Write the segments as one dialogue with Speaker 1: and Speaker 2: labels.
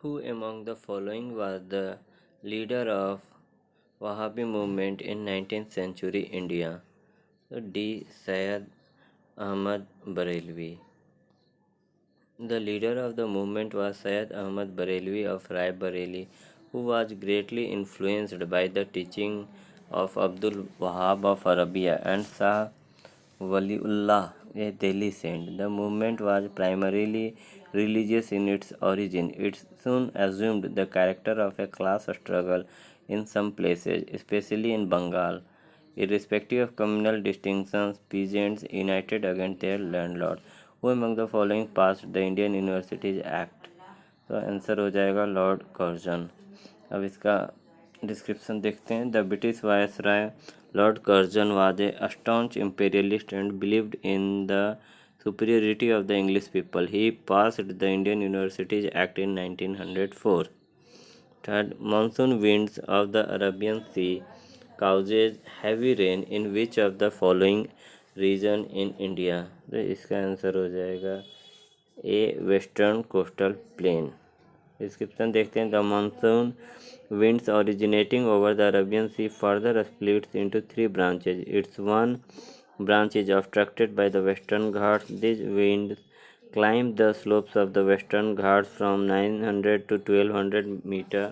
Speaker 1: Who among the following was the leader of Wahhabi movement in 19th century India? So D. Syed Ahmad Barelvi. The leader of the movement was Syed Ahmad Barelvi of Rai Bareli, who was greatly influenced by the teaching of Abdul Wahab of Arabia and Shah Waliullah, a Delhi saint. The movement was primarily religious in its origin. It soon assumed the character of a class struggle in some places, especially in Bengal. Irrespective of communal distinctions, peasants united against their landlord. Who among the following passed the Indian Universities Act? तो answer हो जाएगा Lord Curzon. अब इसका description देखते हैं। The British viceroy Lord Curzon was a staunch imperialist and believed in the superiority of the English people. He passed the Indian Universities Act in 1904. Third, monsoon winds of the Arabian Sea causes heavy rain in which of the following region in India? तो इसका answer हो जाएगा ए western coastal plain. Description देखते हैं। The monsoon winds originating over the Arabian Sea further splits into three branches. Its one branch is obstructed by the Western Ghats. These winds climb the slopes of the Western Ghats from 900 to 1200 meter.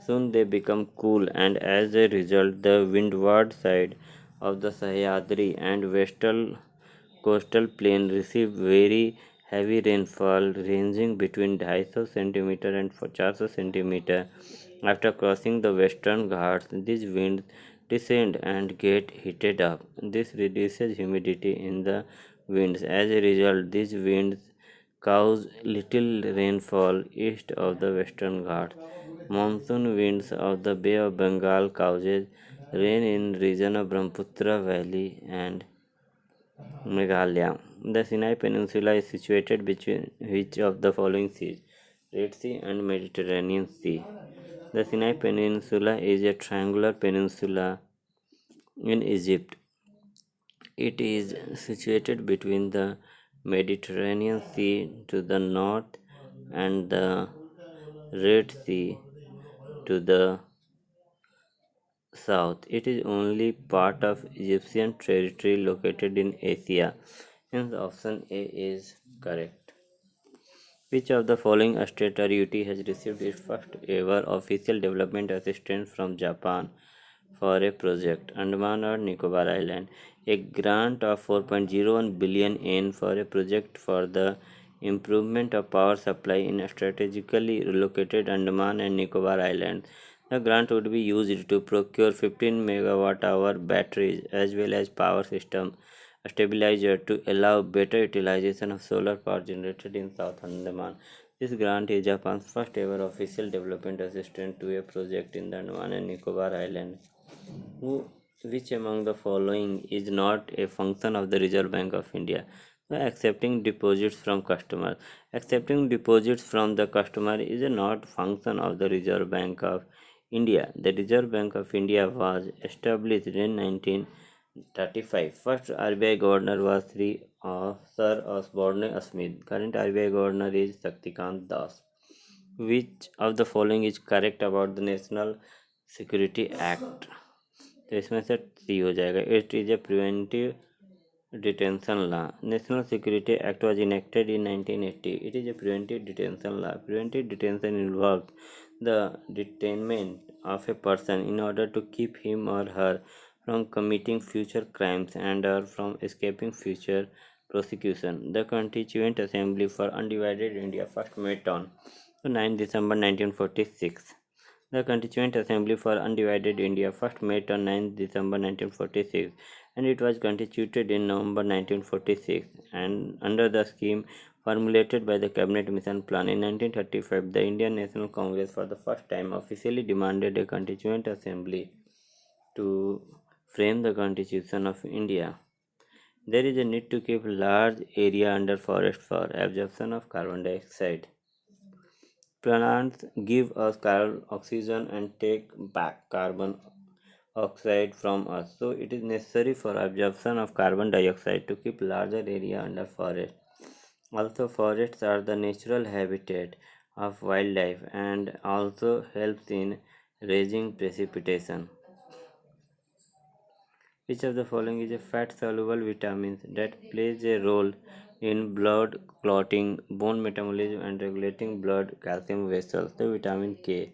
Speaker 1: Soon they become cool, and as a result, the windward side of the Sahyadri and western coastal plain receive very heavy rainfall ranging between 250 cm and 400 cm. After crossing the western Ghats, these winds descend and get heated up. This reduces humidity in the winds. As a result, these winds cause little rainfall east of the western Ghats. Monsoon winds of the Bay of Bengal causes rain in region of Brahmaputra Valley and Meghalaya. The Sinai Peninsula is situated between which of the following seas? Red Sea and Mediterranean Sea. The Sinai Peninsula is a triangular peninsula in Egypt. It is situated between the Mediterranean Sea to the north and the Red Sea to the south. It is only part of Egyptian territory located in Asia. Hence, option A is correct. Which of the following state or UT has received its first ever official development assistance from Japan for a project? Andaman or Nicobar Island. A grant of 4.01 billion yen for a project for the improvement of power supply in strategically located Andaman and Nicobar Islands. The grant would be used to procure 15 megawatt hour batteries as well as power system stabilizer to allow better utilization of solar power generated in South Andaman. This grant is Japan's first ever official development assistance to a project in the Andaman and Nicobar Islands. Which among the following is not a function of the Reserve Bank of India? Accepting deposits from customers. Accepting deposits from the customer is a not function of the Reserve Bank of India. The Reserve Bank of India was established in 1935. First RBI governor was Sir Osborne Smith. Current RBI governor is Shaktikant Das. Which of the following is correct about the National Security Act? तो इसमें से सी हो जाएगा। It is a preventive detention law. National Security Act was enacted in 1980. It is a preventive detention law. Preventive detention involves the detainment of a person in order to keep him or her from committing future crimes and or from escaping future prosecution. The Constituent Assembly for Undivided India first met on 9 December 1946. The Constituent Assembly for Undivided India first met on 9 December 1946 and it was constituted in November 1946 and under the scheme formulated by the Cabinet Mission Plan in 1935 the Indian National Congress for the first time officially demanded a Constituent Assembly to frame the Constitution of India. There is a need to keep large area under forest for absorption of carbon dioxide. Plants give us oxygen and take back carbon oxide from us. So it is necessary for absorption of carbon dioxide to keep larger area under forest. Also forests are the natural habitat of wildlife and also helps in raising precipitation. Which of the following is a fat soluble vitamins that plays a role in blood clotting, bone metabolism, and regulating blood calcium vessels? The vitamin K.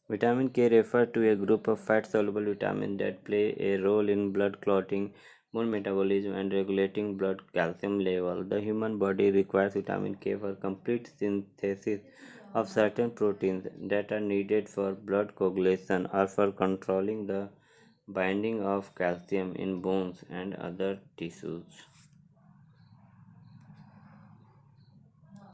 Speaker 1: Vitamin K refers to a group of fat soluble vitamins that play a role in blood clotting, bone metabolism, and regulating blood calcium level. The human body requires vitamin K for complete synthesis of certain proteins that are needed for blood coagulation or for controlling the binding of calcium in bones and other tissues.